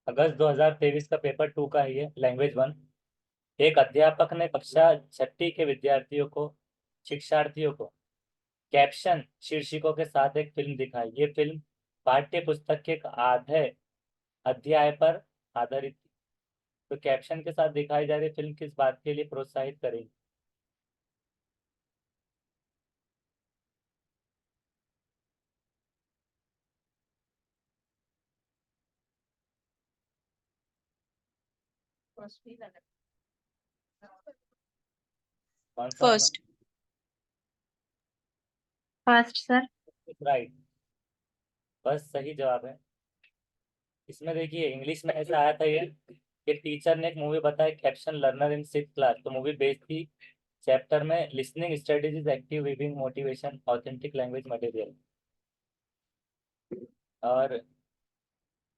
अगस्त 2023 का पेपर 2 का है ये, लैंग्वेज 1। एक अध्यापक ने कक्षा छठी के विद्यार्थियों को शिक्षार्थियों को कैप्शन शीर्षकों के साथ एक फिल्म दिखाई। ये फिल्म पाठ्य पुस्तक के एक आधे अध्याय पर आधारित थी। तो कैप्शन के साथ दिखाई जा रही फिल्म किस बात के लिए प्रोत्साहित करेगी? कौन सा होगा? फर्स्ट। First sir. राइट, बस सही जवाब है। इसमें देखिए इंग्लिश में ऐसा आया था ये कि टीचर ने एक मूवी बताई कैप्शन लर्नर इन 6th क्लास। तो मूवी बेस्ड थी चैप्टर में listening strategies, active reading, motivation, authentic language material. और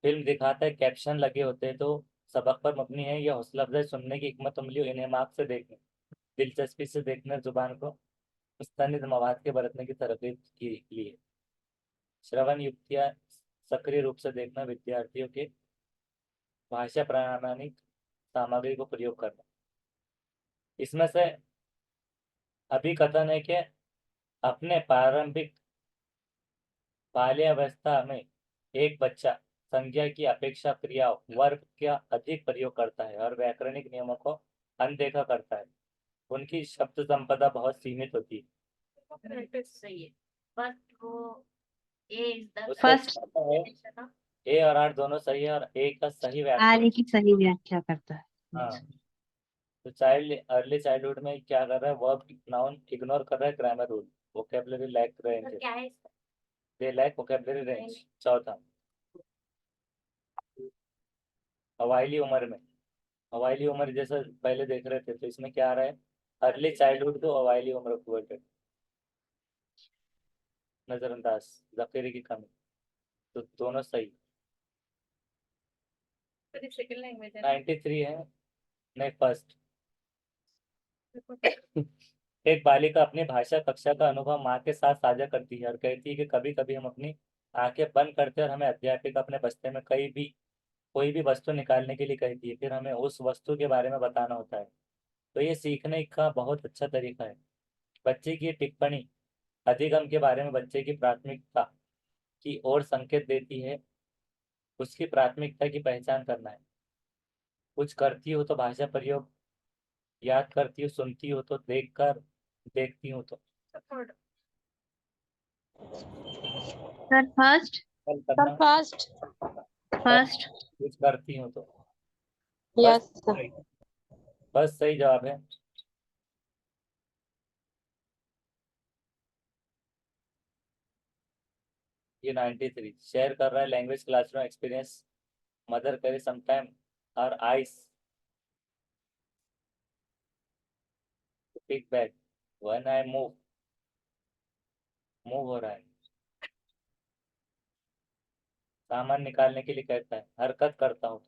फिल्म दिखाता है कैप्शन लगे होते हैं तो सबक पर मबनी है। यह हौसला अफजाई सुनने की हिकमत अमली और इन्हें मार्क से देखने, दिलचस्पी से देखने, जुबान को मुस्तनिद मवाद के बरतने की तरगीब के लिए श्रवण युक्तियाँ सक्रिय रूप से देखना, विद्यार्थियों के भाषा प्रामाणिक सामग्री को प्रयोग करना। इसमें से अभिकथन है कि अपने प्रारंभिक बाल्यावस्था में एक बच्चा संज्ञा की अपेक्षा क्रियाओं वर्ग का अधिक प्रयोग करता है और व्याकरणिक नियमों को अनदेखा करता है। उनकी शब्द संपदा बहुत सीमित होती है। सही है, बट वो ए इज द उसका फर्स्ट। मतलब है ए और आर दोनों सही है और ए का सही व्याख्या। आर्य की सही व्याख्या करता है। हाँ, तो चाइल्ड अर्ली चाइल्डहुड में क्या कर रहा है? वर्ब नाउन इग्नोर कर रहा है, grammar rule, vocabulary lack range, क्या है इसका? They lack vocabulary range. चौथा, हवाईली उम्र में, हवाईली उम्र जैसा पहले देख रहे थे तो इसमें क्या आ रहा है? अर्ली चाइल्डहुड को हवाईली उम्र कुएटेड, नजरअंदाज, जखीरे की कमी। तो दोनों सही। सेकंड लैंग्वेज है 93 है, नहीं फर्स्ट। एक बालिका अपनी भाषा कक्षा का अनुभव माँ के साथ साझा करती है और कहती है कि कभी कभी हम अपनी आंखें बंद करते हैं और हमें अध्यापिका अपने बस्ते में कोई भी वस्तु निकालने के लिए कहती है, फिर हमें उस वस्तु के बारे में बताना होता है। तो ये सीखने का बहुत अच्छा तरीका है। बच्चे की ये टिप्पणी अधिगम के बारे में बच्चे की प्राथमिकता की ओर संकेत देती है। उसकी प्राथमिकता की पहचान करना है। कुछ करती हो तो भाषा प्रयोग, याद करती हो, सुनती हो तो देखकर, देखती हो तो थर्ड। Sir first. कल सर करना, फर्स्ट। फर्स्ट। कुछ करती हो तो। बस यस सर। सही, बस सही जवाब है। ये 93 शेयर कर रहा है लैंग्वेज क्लासरूम एक्सपीरियंस। मदर करे समटाइम और ice pick back when I move, move हो रहा है। सामान निकालने के लिए कहता है, हरकत करता हूँ।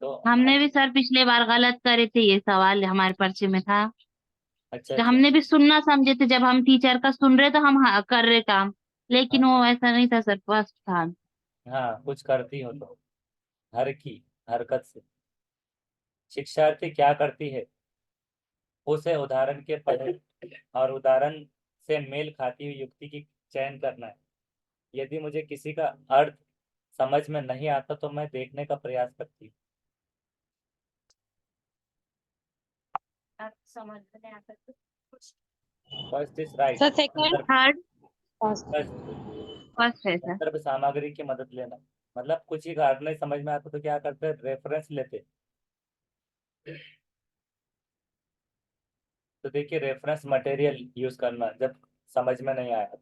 तो हमने भी सर पिछले बार गलत करे थे, ये सवाल हमारे पर्चे में था। अच्छा तो अच्छा। हमने भी सुनना समझे थे, जब हम टीचर का सुन रहे तो हम कर रहे काम, लेकिन हाँ वो ऐसा नहीं था सर, फर्स्ट था। हाँ, कुछ करती हो तो, हर की हरकत से। शिक्षार्थी क्या करती है? उसे उदाहरण के पढ़े और उदाहरण से मेल खाती हुई युक्ति की चयन करना है। यदि मुझे किसी का अर्थ समझ में नहीं आता तो मैं देखने का प्रयास करती हूँ। समझ में नहीं आता तो first is right. Sir second. Third. First, first है सर। संदर्भ सामग्री की मदद लेना, मतलब कुछ ही कार्य नहीं समझ में आता तो क्या करते हैं? रेफरेंस लेते। तो देखिए रेफरेंस मटेरियल यूज करना जब समझ में नहीं आया।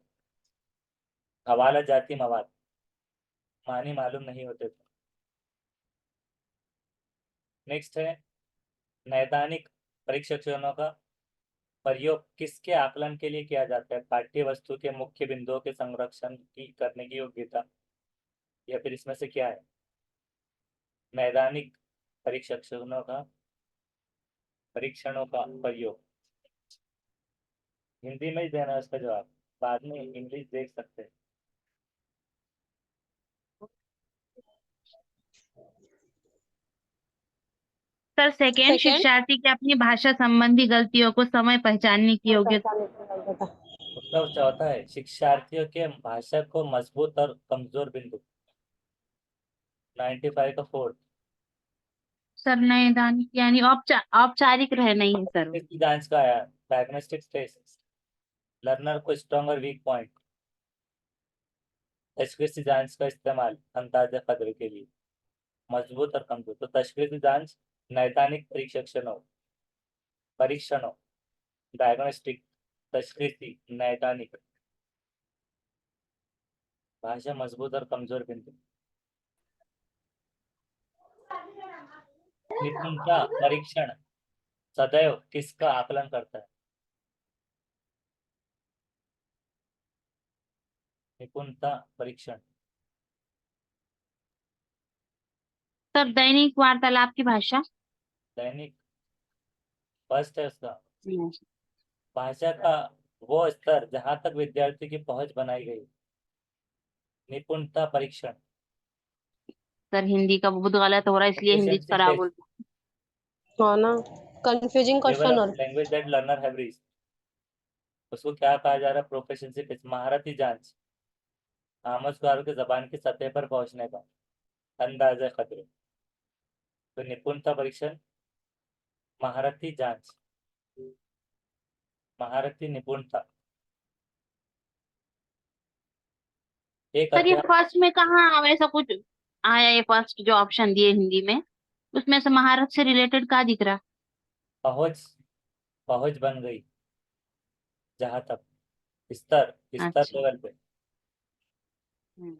हवाला जाती मवाद, मानी मालूम नहीं होते थे। नेक्स्ट है नैदानिक परीक्षणों का प्रयोग किसके आकलन के लिए किया जाता है? पाठ्य वस्तु के मुख्य बिंदुओं के संरक्षण की करने की योग्यता, या फिर इसमें से क्या है? नैदानिक परीक्षणों का प्रयोग। हिंदी में ही देना है उसका जवाब, बाद में इंग्लिश देख सकते हैं। सर सेकेंड, सेकेंड शिक्षार्थी की अपनी भाषा संबंधी गलतियों को समय पहचानने की योग्यता। उसका चौथा है शिक्षार्थियों के भाषा को मजबूत और कमजोर बिंदु। 95 का फोर्थ। सर नैदानिक यानी औपचारिक रह नहीं है सर वो। इसकी जांच का आया डायग्नोस्टिक टेस्ट, लर्नर को स्ट्रॉन्ग और वीक पॉइंट। तशखीसी जांच का इस्तेमाल अंदाजा कदर के लिए, मजबूत और कमजोर। तो तशखीसी जांच नैदानिक परीक्षणों, डायग्नोस्टिक, तशखीसी, नैदानिक। भाषा मजबूत और कमजोर बिंदु। निपुणता परीक्षण सदैव किसका आकलन करता है? निपुणता परीक्षण। सर दैनिक वार्तालाप की भाषा। दैनिक फर्स्ट है उसका। हम्म। भाषा का वो स्तर जहां तक विद्यार्थी की पहुंच बनाई गई। निपुणता परीक्षण। सर हिंदी का बहुत गलत हो रहा है इसलिए हिंदी Proficiency खराब test, बोल। हाँ ना, कंफ्यूजिंग लेवल क्वेश्चन ऑफ और language that learner have reached. उसको क्या कहा जा रहा है? प्रोफिशिएंसी टेस्ट, महारती जांच, आमोजगारों की जबान की सतह पर पहुंचने का अंदाजा खतरे। तो निपुणता परीक्षण, महारती जांच, महारती निपुणता। एक सर ये अध्यापक फर्स्ट में कहाँ वैसा कुछ आया? ये फर्स्ट जो ऑप्शन दिए हिंदी में उसमें से महारत से रिलेटेड क्या दिख रहा? पहुंच, पहुंच बन गई जहां तक, स्तर, स्तर अच्छा। लेवल पे। हम्म।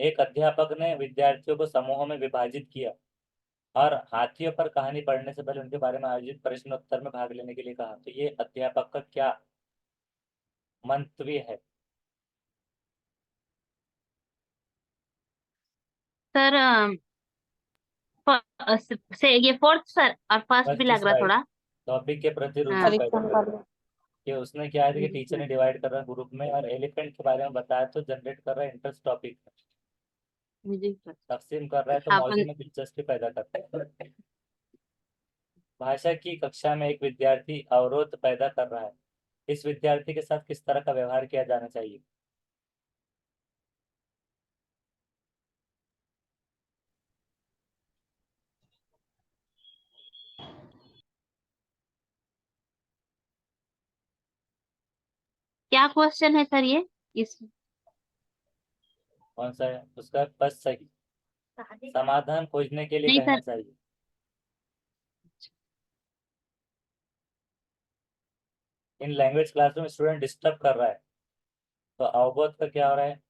एक अध्यापक ने विद्यार्थियों को समूहों में विभाजित किया और हाथियों पर कहानी पढ़ने से पहले उनके बारे में आयोजित प्रश्नोत्तर में भाग लेने के लिए कहा। तो ये अध्यापक का क्या मंतव्य है? सर से ये फोर्थ सर और फर्स्ट भी फर्स्ट लग इज रहा राइट। थोड़ा। टॉपिक के प्रति रुचि हाँ। पैदा परीक्षण कर, कर लो। कि उसने क्या है कि टीचर ने डिवाइड कर रहा है ग्रुप में और एलिफेंट के बारे में बताया तो जनरेट कर रहा है इंटरेस्ट टॉपिक। जी सर। तकसीम कर रहा है तो मौजूद अपन में दिलचस्पी पैदा करता है। भाषा की कक्षा में एक विद्यार्थी अवरोध पैदा कर रहा है, इस विद्यार्थी के साथ किस तरह का व्यवहार किया जाना चाहिए? क्या क्वेश्चन है सर ये इस? कौन सा है उसका? बस सही, शादी समाधान खोजने के लिए नहीं कहना सर। चाहिए। इन लैंग्वेज क्लास में स्टूडेंट डिस्टर्ब कर रहा है, तो अवबोध का क्या हो रहा है?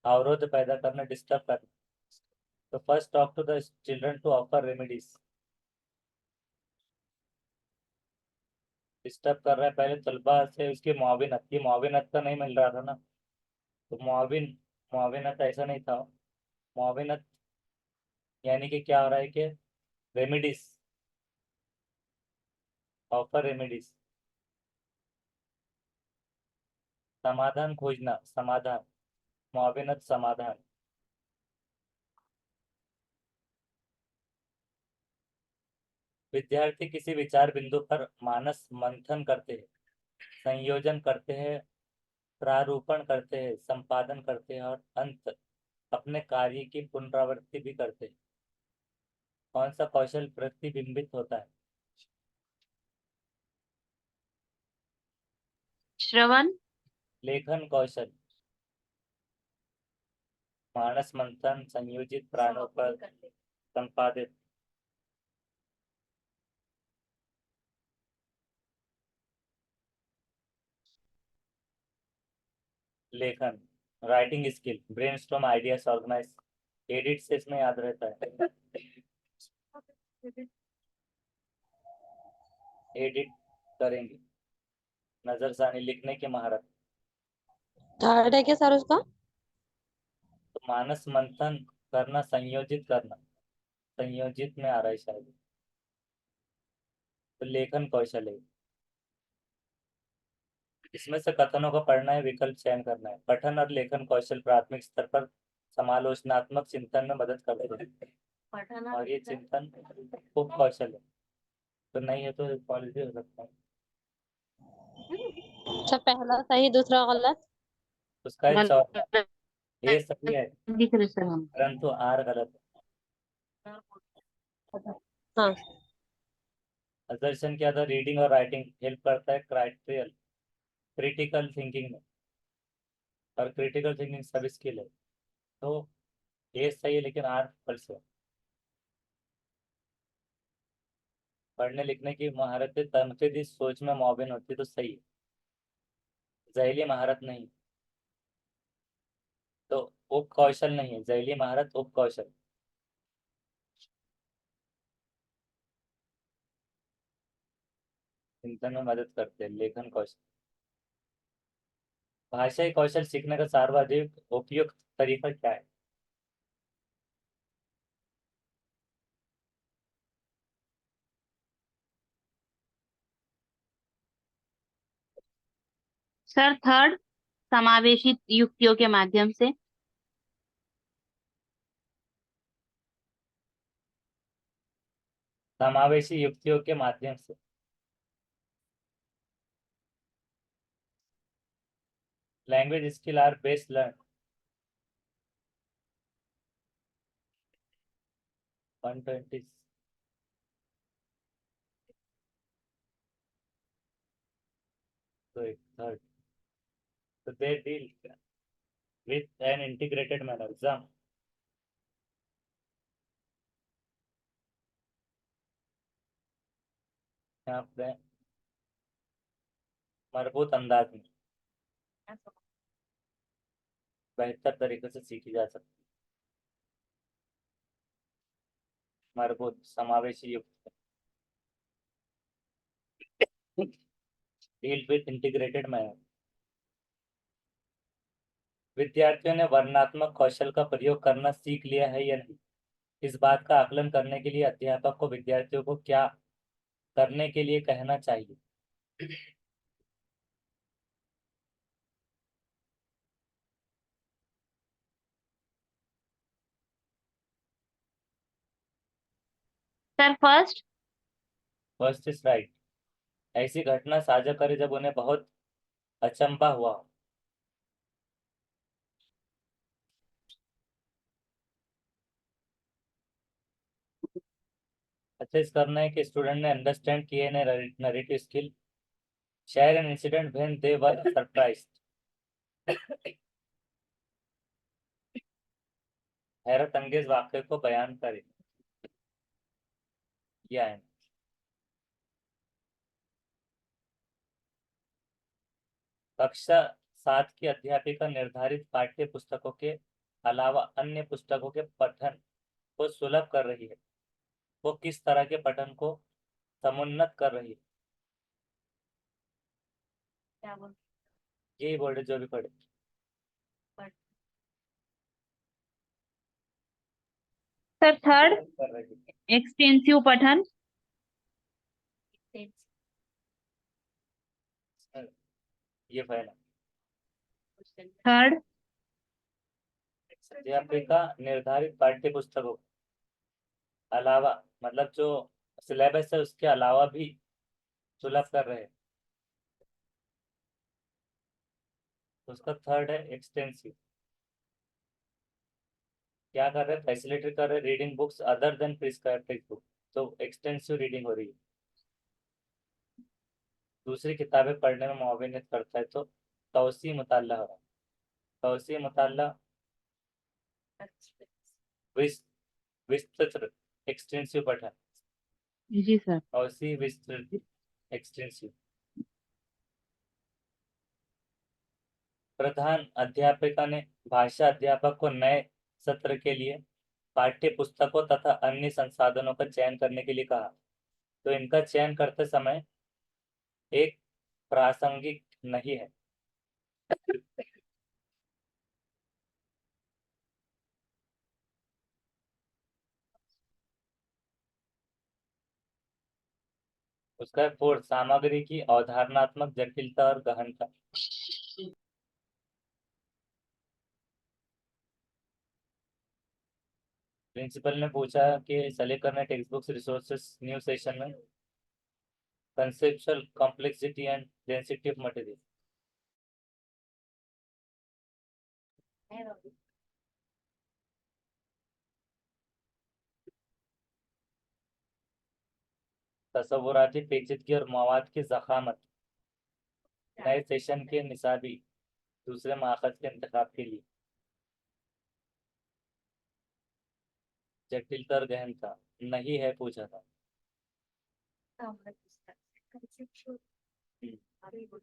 अवरोध पैदा करना, डिस्टर्ब करना। तो first talk to the children to offer remedies. Disturb कर रहा है, पहले तलबा से उसकी मुआविनत, ये मुआविनत का नहीं मिल रहा था ना, तो मुआविनत ऐसा नहीं था। मुआविनत यानी कि क्या हो रहा है कि रेमेडीज, ऑफर रेमेडीज, समाधान खोजना, समाधान, मुआविनत समाधान। विद्यार्थी किसी विचार बिंदु पर मानस मंथन करते हैं, संयोजन करते हैं, प्रारूपण करते हैं, संपादन करते हैं और अंत अपने कार्य की पुनरावृत्ति भी करते हैं। कौन सा कौशल प्रतिबिंबित होता है? श्रवण। लेखन कौशल, मानस मंथन, संयोजित, प्रारूपण, संपादित। लेखन, writing skill, brainstorm ideas, organise, edit से इसमें याद रहता है। एडिट करेंगे, नजरसानी, लिखने की महारत। थर्ड है क्या सर उसका? तो मानस मंथन करना, संयोजित करना, संयोजित में आ रहा है शायद। तो लेखन कौशल है। इसमें से कथनों को पढ़ना है, विकल्प चयन करना है। पठन और लेखन कौशल प्राथमिक स्तर पर समालोचनात्मक चिंतन में मदद करते हैं। पठन और ये चिंतन उप कौशल है, तो नहीं है तो पॉलिसी हो सकता है। अच्छा, पहला सही दूसरा गलत। उसका ये चौथा, गलत ये सही है दिख रहे सर हम। परंतु आर गलत है। हाँ। असर्शन क्या था, रीडिंग और राइटिंग हेल्प करता है क्राइटेरियल क्रिटिकल थिंकिंग में, और क्रिटिकल थिंकिंग सब स्किल है, तो ये सही है लेकिन आर फल्स है। पढ़ने लिखने की महारत से तनकीदी सोच में मौबिन होती है, तो सही है। जहली महारत नहीं, तो उप कौशल नहीं है, जहली महारत उप कौशल। चिंतन में मदद करते हैं, लेखन कौशल। भाषाई कौशल सीखने का सर्वाधिक उपयुक्त तरीका क्या है? सर थर्ड, समावेशी युक्तियों के माध्यम से। समावेशी युक्तियों के माध्यम से। Language skill are best learn 120। तो एक थर्ड, तो they deal with an integrated mannerism. यहाँ पे मजबूत अंदाज में बेहतर तरीके से सीखी जा सकती है। मजबूत समावेशी युक्त डील विथ इंटीग्रेटेड मैनर। विद्यार्थियों ने वर्णनात्मक कौशल का प्रयोग करना सीख लिया है या नहीं, इस बात का आकलन करने के लिए अध्यापक को विद्यार्थियों को क्या करने के लिए कहना चाहिए? Sir first. First is right. ऐसी घटना साझा करे जब उन्हें बहुत अचंभा हुआ हो। अच्छा, इस करना है कि स्टूडेंट ने अंडरस्टैंड किए narrative skill, share an incident when they were surprised, हैरत अंगेज वाक्य को बयान करें, किया है। कक्षा 7 की अध्यापिका निर्धारित पाठ्य पुस्तकों के अलावा अन्य पुस्तकों के पठन को सुलभ कर रही है, वो किस तरह के पठन को समुन्नत कर रही है? क्या बोल यही बोर्ड है जो भी पढ़े। पढ़ सर थर्ड, कर रही है। एक्सटेंसिव पठन। तेज ये पहला। Question third. अध्यापिका निर्धारित पाठ्य पुस्तकों के अलावा, मतलब जो सिलेबस है उसके अलावा भी सुलभ कर रहे हैं, तो उसका थर्ड है एक्सटेंसिव। क्या कर रहे हैं, फैसिलिटी कर रहे हैं reading books other than prescribed text book, तो एक्सटेंसिव रीडिंग हो रही है। दूसरी किताबें पढ़ने में मुआवनत करता है, तो तौसी मुताल्ला हो रहा है। तौसी मुताल्ला विस- विस्तृत एक्सटेंसिव पठन। जी सर। तौसी विस्तृत एक्सटेंसिव। प्रधान अध्यापिका ने भाषा अध्यापक को नए सत्र के लिए पाठ्य पुस्तकों तथा अन्य संसाधनों का चयन करने के लिए कहा, तो इनका चयन करते समय एक प्रासंगिक नहीं है। उसका है फोर्थ, सामग्री की अवधारणात्मक जटिलता और गहनता। प्रिंसिपल ने पूछा कि सेलेक्ट करना text books resources new session में conceptual complexity and density of material. है बाबू। तस्वुराती पेचीदगी और मवाद की ज़खामत नए सेशन के निसाबी दूसरे माखज के इंतखाब के लिए जटिल तर गहन था, नहीं है पूछा था। Conceptual. Very good.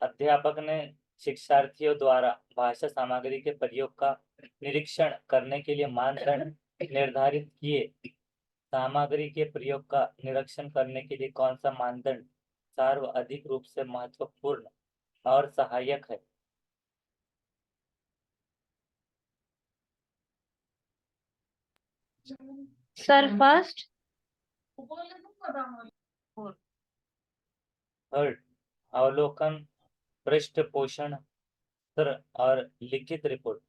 अध्यापक ने शिक्षार्थियों द्वारा भाषा सामग्री के प्रयोग का निरीक्षण करने के लिए मानदंड निर्धारित किए। सामग्री के प्रयोग का निरीक्षण करने के लिए कौन सा मानदंड सर्वाधिक रूप से महत्वपूर्ण और सहायक है? Sir first. थर्ड, अवलोकन, पृष्ठपोषण, सत्र और लिखित रिपोर्ट।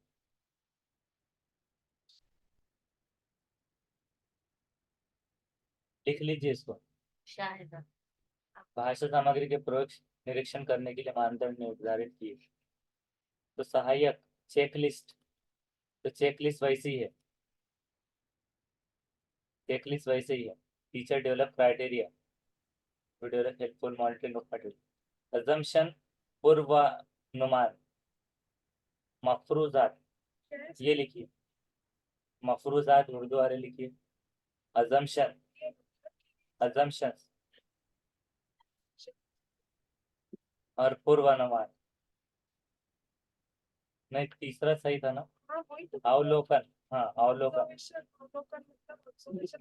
लिख लीजिए इसको। शायद भाषा सामग्री के प्रयोग निरीक्षण करने के लिए मानदंड निर्धारित किए। तो सहायक चेकलिस्ट, तो चेकलिस्ट वैसी है, चेकलिस्ट वैसे ही है। Teacher develop criteria to develop helpful monitoring of material. Assumption पूर्वानुमान, मफरूजात ये लिखिए, मफरूजात उर्दू वाले लिखिए। अजम्पशन, अजम्पशन और पूर्वानुमान। नहीं, तीसरा सही था ना? अवलोकन, हाँ अवलोकन,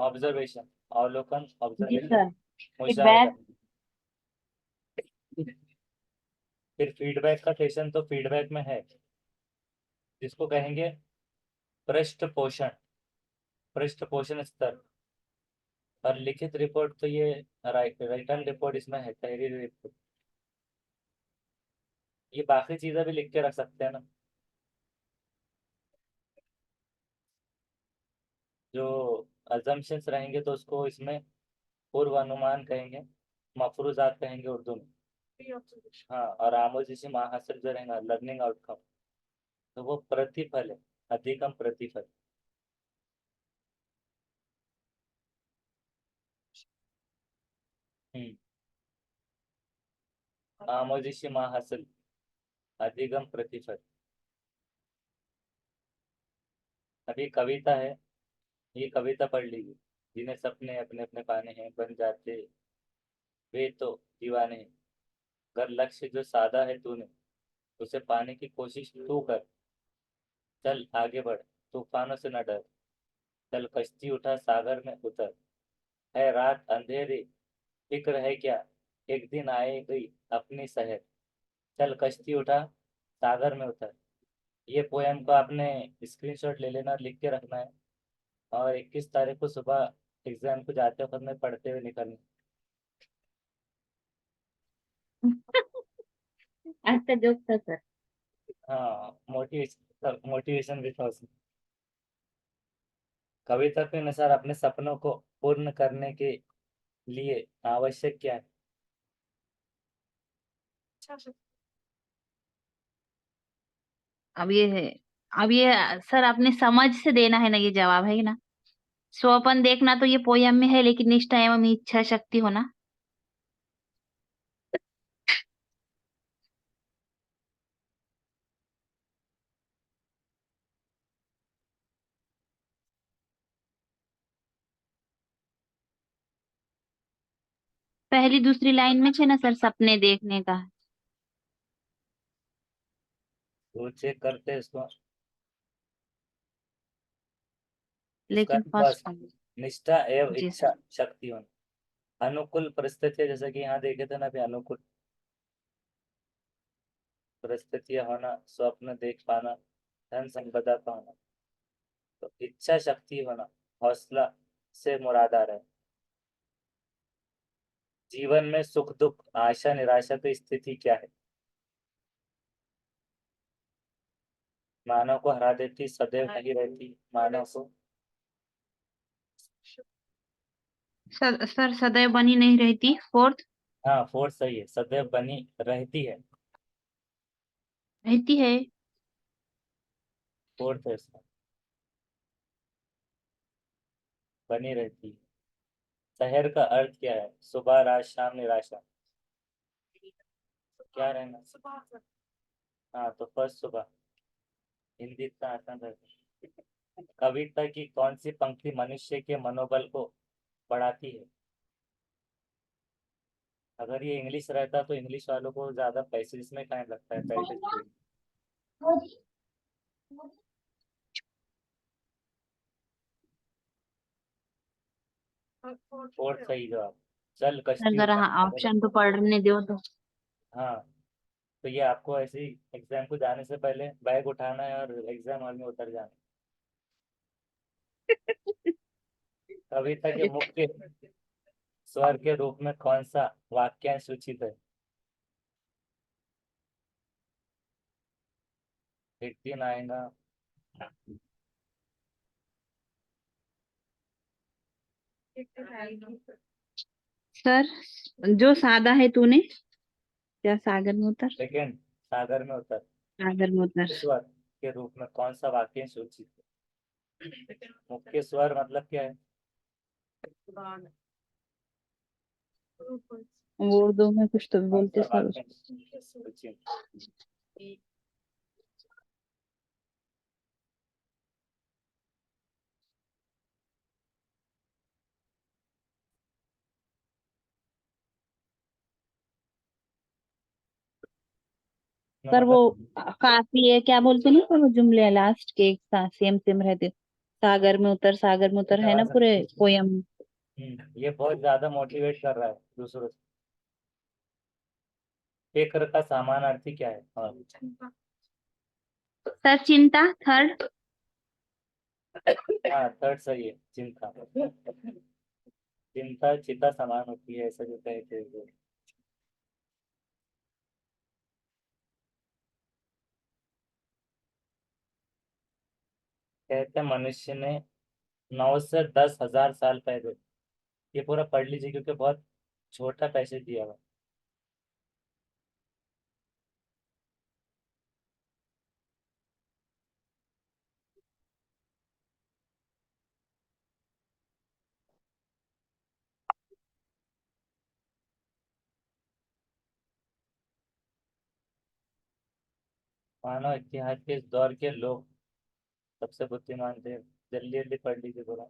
ऑब्जर्वेशन, अवलोकन, जी ऑब्जर्वेशन, सर। मुशाहिदा। फीडबैक। फिर फीडबैक का सेशन तो फीडबैक में है, जिसको कहेंगे पृष्ठपोषण, पृष्ठपोषण स्तर। और लिखित रिपोर्ट तो ये रिटर्न रिपोर्ट इसमें है, तहरीरी रिपोर्ट। ये बाकी चीजें भी लिख के रख सकते हैं ना, जो अजम्पशंस रहेंगे तो उसको इसमें पूर्वानुमान कहेंगे, मफरूजात कहेंगे उर्दू में। हाँ, और आमोजिशी महाहासिल जो रहेगा लर्निंग आउटकम, तो वो प्रतिफल है, अधिकतम प्रतिफल। आमोजिशी महाहासिल, अधिगम प्रतिफल। अभी कविता है, ये कविता पढ़ लीजिए। जिन्हें सपने अपने अपने पाने हैं बन जाते वे तो दीवाने हैं। अगर लक्ष्य जो सादा है तूने उसे पाने की कोशिश तू कर। चल आगे बढ़, तूफानों से न डर। चल कश्ती उठा सागर में उतर। है रात अंधेरी फिक्र है क्या, एक दिन आएगी अपनी शहर। चल कश्ती उठा सागर में उतर। ये पोएम को आपने स्क्रीनशॉट ले लेना और लिख के रखना है, और 21 तारीख को सुबह एग्जाम को जाते वक्त में पढ़ते हुए निकलना। अच्छा जोक था सर। हाँ, मोटिवेशन, मोटिवेशन भी था उसमें। कविता के अनुसार अपने सपनों को पूर्ण करने के लिए आवश्यक क्या है? अब ये है, अब ये सर अपने समझ से देना है ना, ये जवाब है ना। स्वप्न देखना तो ये पोयम में है, लेकिन निष्ठा एवं इच्छा शक्ति होना। पहली दूसरी लाइन में छे ना सर, सपने देखने का। तो चेक करते हैं इसको। इसका लेकिन फर्स्ट फर्स्ट, निष्ठा एवं जी इच्छा सर। शक्ति होना। अनुकूल परिस्थितियां, जैसे कि यहाँ देखे थे ना अभी, अनुकूल परिस्थितियां होना, स्वप्न देख पाना, धन संपदा का होना। तो इच्छा शक्ति होना, हौसला से मुराद आ रहा है। जीवन में सुख दुख आशा निराशा की स्थिति क्या है? मानव को हरा देती, सदैव नहीं रहती मानव को सर सदैव बनी नहीं रहती। फोर्थ। हाँ, फोर्थ सही है, सदैव बनी रहती है। रहती है। फोर्थ है इसका, बनी रहती है। शहर का अर्थ क्या है? सुबह, रात, शाम, निराशा। क्या रहना? हाँ, तो फर्स्ट सुबह। हिंदी इतना आसान रहता है। कविता की कौन सी पंक्ति मनुष्य के मनोबल को बढ़ाती है? अगर ये इंग्लिश रहता तो इंग्लिश वालों को ज्यादा पैसे इसमें टाइम लगता है प्रैक्टिस के लिए। फोर्थ सही जवाब। चल सर कश्ती जरा उड़ाने लगा। ऑप्शन तो पढ़ने दो तो। हाँ, तो ये आपको ऐसे ही एग्जाम को जाने से पहले बैग उठाना है और एग्जाम हॉल में उतर जाना है। कविता के मुख्य स्वर के रूप में कौन सा वाक्यांश सूचित है? एक दिन आएगा। सर जो सादा है तूने, क्या सागर में उतर। सेकेंड, सागर में उतर। सागर में उतर। स्वर के रूप में कौन सा वाक्यांश सूचित है? मुख्य स्वर मतलब क्या है? वो उर्दू में कुछ तो कौन बोलते सा सर उसको। वाक्यांश सूचित? सर वो मतलब काफी है, क्या बोलते नहीं सर वो जुमले लास्ट के एक साथ सेम सेम रहते। सागर में उतर है दबा ना पूरे सकते हैं। पोयम। ये बहुत ज्यादा मोटिवेट कर रहा है दूसरों से। फिक्र का समानार्थी क्या है? हाँ। सर चिंता थर्ड। हाँ, थर्ड सही है, चिंता। चिंता चिता समान होती है, ऐसा जो कहते हैं। कहते हैं मनुष्य ने 9 से 10 हजार साल पहले, ये पूरा पढ़ लीजिए क्योंकि बहुत छोटा पैसे दिया हुआ। मानव इतिहास के इस दौर के लोग सबसे बुद्धिमान थे। जल्दी जल्दी पढ़ लीजिए पूरा।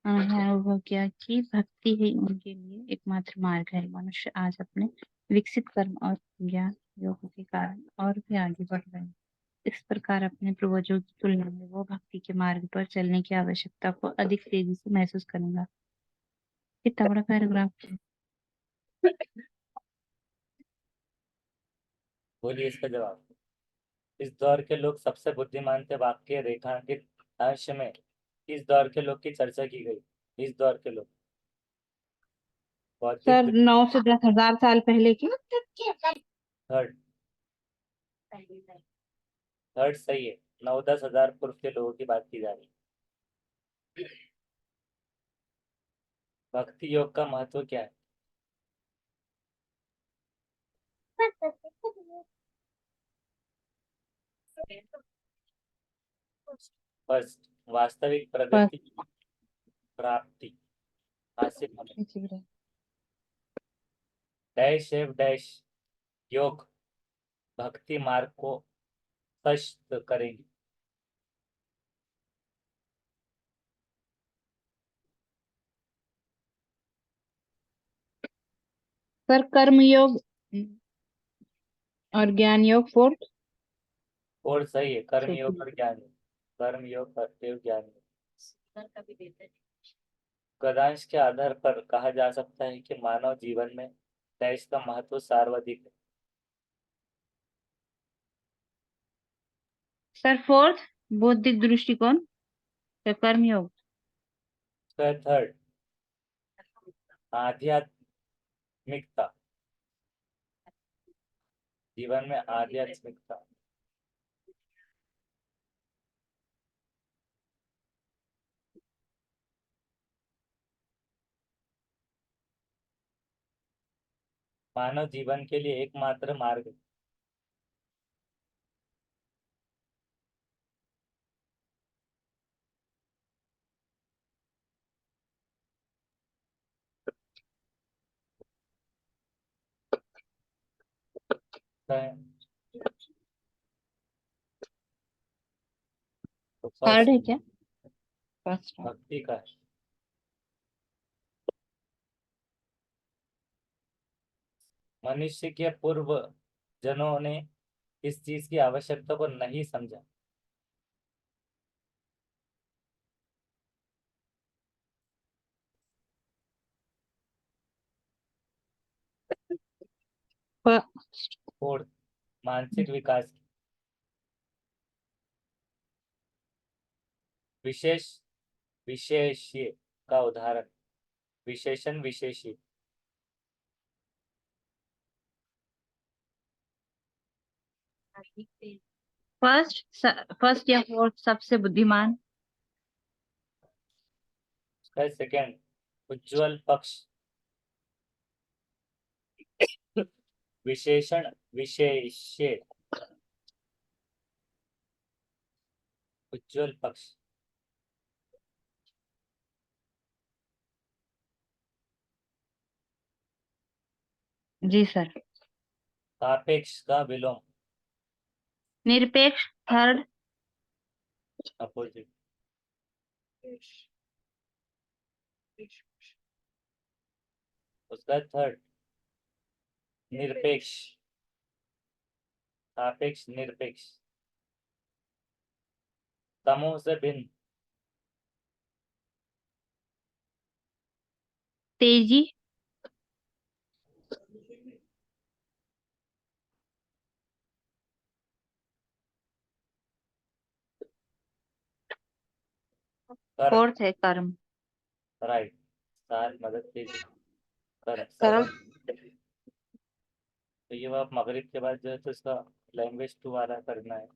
उन्होंने अनुभव किया कि भक्ति ही उनके लिए एकमात्र मार्ग है। मनुष्य आज अपने विकसित कर्म और ज्ञान योग के कारण और भी आगे बढ़ रहे हैं। इस प्रकार अपने पूर्वजों की तुलना में वो भक्ति के मार्ग पर चलने की आवश्यकता को अधिक तेजी से महसूस करेगा। कितना बड़ा पैराग्राफ है। बोलिए इसका जवाब। इस दौर के लोग सबसे बुद्धिमान थे, वाक्य रेखांकित अंश में इस दौर के लोग की चर्चा की गई। इस दौर के लोग भौतिक। सर 9 से 10 हजार साल पहले की। थर्ड, थर्ड सही है। 9-10 हजार पूर्व के लोगों की बात की जा रही है। भक्ति योग का महत्व क्या है? फर्स्ट, वास्तविक प्रगति प्राप्ति हासिल होने। डैश एव डैश योग भक्ति मार्ग को स्पष्ट करेंगे। सर कर्म योग और ज्ञान योग फोर्थ। और सही है, कर्म योग सेकंड। और ज्ञान योग। कर्म योग, कर्तव्य, ज्ञान योग। सर कभी देते गद्यांश के आधार पर कहा जा सकता है कि मानव जीवन में डैश का महत्व सर्वाधिक है। सर फोर्थ बौद्धिक दृष्टिकोण या कर्म योग। थर्ड, आध्यात्मिकता। जीवन में आध्यात्मिकता। मानव जीवन के लिए एकमात्र मार्ग। तो थर्ड है फर्स्ट क्या? फर्स्ट है। भक्ति का है। मनुष्य के पूर्व जनों ने इस चीज की आवश्यकता को नहीं समझा। फोर्थ मानसिक विकास की विशेष विशेष्य का उदाहरण। विशेषण विशेषी। अधिक तेज। फर्स्ट या फोर्थ सबसे बुद्धिमान। उसका सेकंड उज्ज्वल पक्ष। विशेषण विशेष्य उज्ज्वल पक्ष। जी सर। सापेक्ष का विलोम। निरपेक्ष थर्ड। अपोजिट। उसका थर्ड निरपेक्ष। सापेक्ष निरपेक्ष। समूह से भिन्न। तेजी। कर्म। फोर्थ है कर्म। राइट। सार मदद तेजी कर्म कर्म। सबक। तो ये आप मगरिब के बाद जो है तो इसका लैंग्वेज 2 वाला करना है।